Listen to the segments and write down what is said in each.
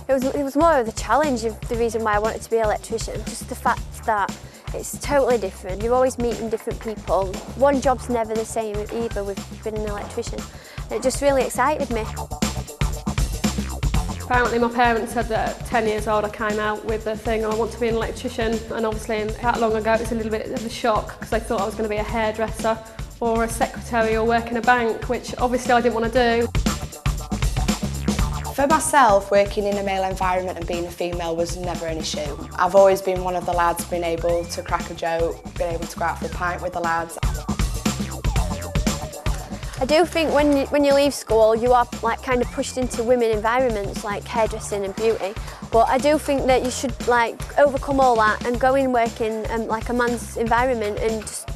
It was more of the challenge of the reason why I wanted to be an electrician, just the fact that it's totally different. You're always meeting different people. One job's never the same either with being an electrician. It just really excited me. Apparently my parents said that at 10 years old I came out with the thing, I want to be an electrician, and obviously that long ago it was a little bit of a shock because they thought I was going to be a hairdresser or a secretary or work in a bank, which obviously I didn't want to do. For myself, working in a male environment and being a female was never an issue. I've always been one of the lads, been able to crack a joke, been able to go out for a pint with the lads. I do think when you leave school, you are like kind of pushed into women environments like hairdressing and beauty. But I do think that you should like overcome all that and go in work in like a man's environment and just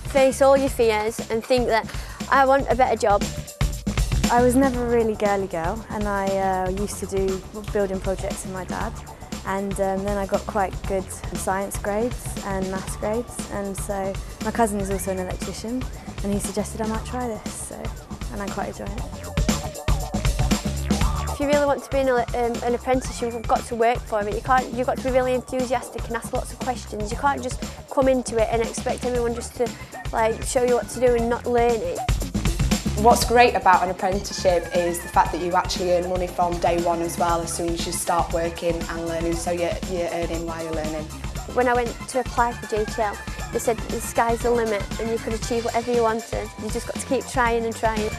face all your fears and think that I want a better job. I was never a really girly girl, and I used to do building projects with my dad, and then I got quite good science grades and maths grades, and so my cousin is also an electrician and he suggested I might try this, and I quite enjoy it. If you really want to be an apprentice, you've got to work for it. You've got to be really enthusiastic and ask lots of questions. You can't just come into it and expect everyone just to like show you what to do and not learn it. What's great about an apprenticeship is the fact that you actually earn money from day one as well, as soon as you start working and learning, so you're earning while you're learning. When I went to apply for JTL, they said the sky's the limit and you could achieve whatever you wanted. You just got to keep trying and trying.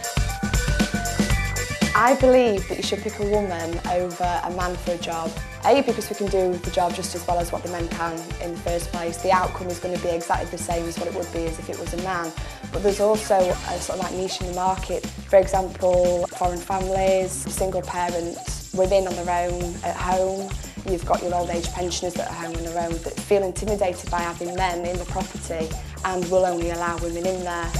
I believe that you should pick a woman over a man for a job. A, because we can do the job just as well as what the men can in the first place. The outcome is going to be exactly the same as what it would be as if it was a man. But there's also a sort of like niche in the market. For example, foreign families, single parents, women on their own at home. You've got your old age pensioners that are home on their own that feel intimidated by having men in the property and will only allow women in there.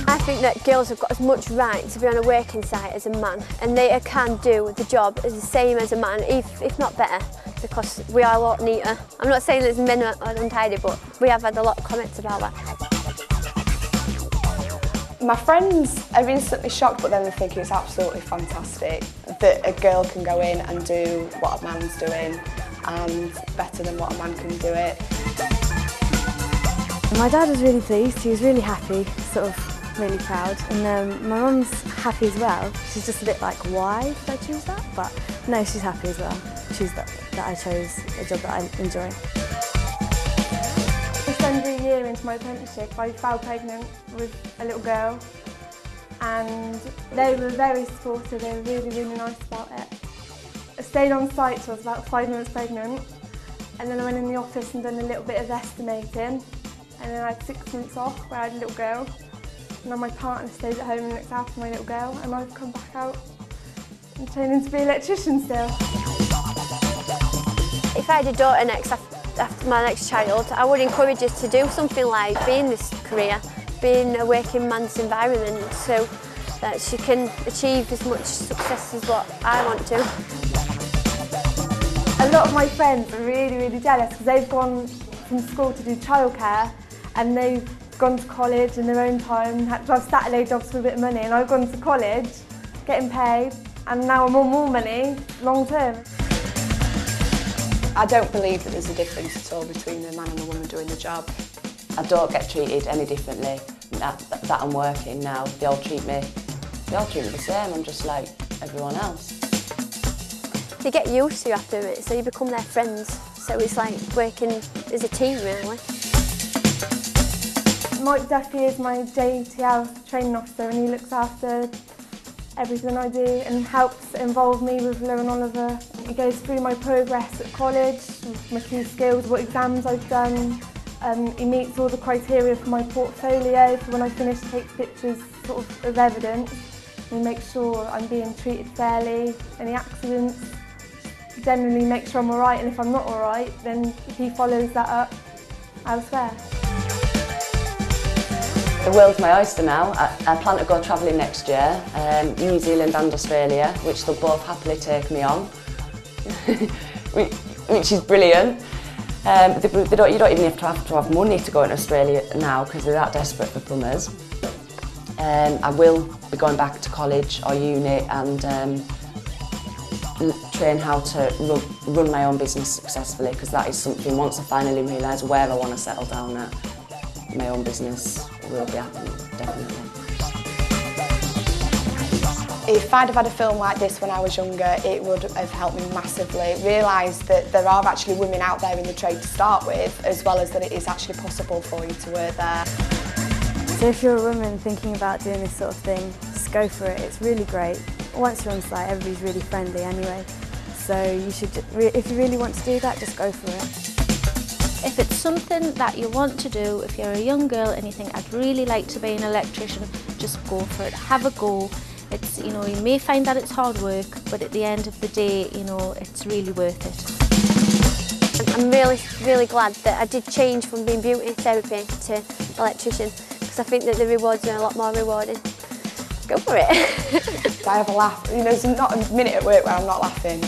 I think that girls have got as much right to be on a working site as a man, and they can do the job as the same as a man, if not better, because we are a lot neater. I'm not saying that men are untidy, but we have had a lot of comments about that. My friends are instantly shocked, but then they think it's absolutely fantastic that a girl can go in and do what a man's doing, and better than what a man can do it. My dad was really pleased, he was really happy, sort of really proud, and my mum's happy as well. She's just a bit like, why did I choose that? But no, she's happy as well. She's that I chose a job that I enjoy. Just under a year into my apprenticeship, I fell pregnant with a little girl, and they were very supportive. They were really, really nice about it. I stayed on site till I was about 5 months pregnant, and then I went in the office and done a little bit of estimating, and then I had 6 months off where I had a little girl. And then my partner stayed at home and looked after my little girl, and I've come back out and training to be an electrician still. If I had a daughter after my next child, I would encourage her to do something like be in this career, be in a working man's environment, so that she can achieve as much success as what I want to. A lot of my friends are really, really jealous because they've gone from school to do childcare, and they've gone to college in their own time, had to have Saturday jobs for a bit of money, and I've gone to college, getting paid, and now I'm on more money long term. I don't believe that there's a difference at all between a man and a woman doing the job. I don't get treated any differently that I'm working now. They all treat me the same. I'm just like everyone else. You get used to after it, so you become their friends. So it's like working as a team, really. Mike Duffy is my JTL training officer, and he looks after everything I do and helps involve me with Lauren Oliver. He goes through my progress at college, my key skills, what exams I've done. He meets all the criteria for my portfolio, for when I finish take pictures sort of evidence. He makes sure I'm being treated fairly, any accidents, generally make sure I'm alright, and if I'm not alright, then he follows that up elsewhere. The world's my oyster now. I plan to go travelling next year, New Zealand and Australia, which they'll both happily take me on, which is brilliant. You don't even have to have money to go in Australia now because they're that desperate for plumbers. I will be going back to college or uni and train how to run my own business successfully, because that is something, once I finally realise where I want to settle down at, my own business will be happening, definitely. If I'd have had a film like this when I was younger, it would have helped me massively realise that there are actually women out there in the trade to start with, as well as that it is actually possible for you to work there. So if you're a woman thinking about doing this sort of thing, just go for it. It's really great. Once you're on site, everybody's really friendly anyway. So you should, if you really want to do that, just go for it. If it's something that you want to do, if you're a young girl and you think, I'd really like to be an electrician, just go for it. Have a go. It's, you know, you may find that it's hard work, but at the end of the day, you know, it's really worth it. I'm really glad that I did change from being beauty therapy to electrician, because I think that the rewards are a lot more rewarding. Go for it. I have a laugh. You know, there's not a minute at work where I'm not laughing.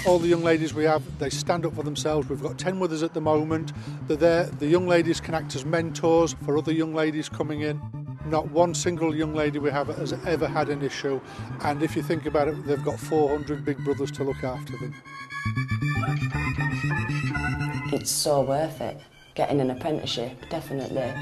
All the young ladies we have, they stand up for themselves. We've got 10 with us at the moment. They're there. The young ladies can act as mentors for other young ladies coming in. Not one single young lady we have has ever had an issue, and if you think about it, they've got 400 big brothers to look after them. It's so worth it, getting an apprenticeship, definitely.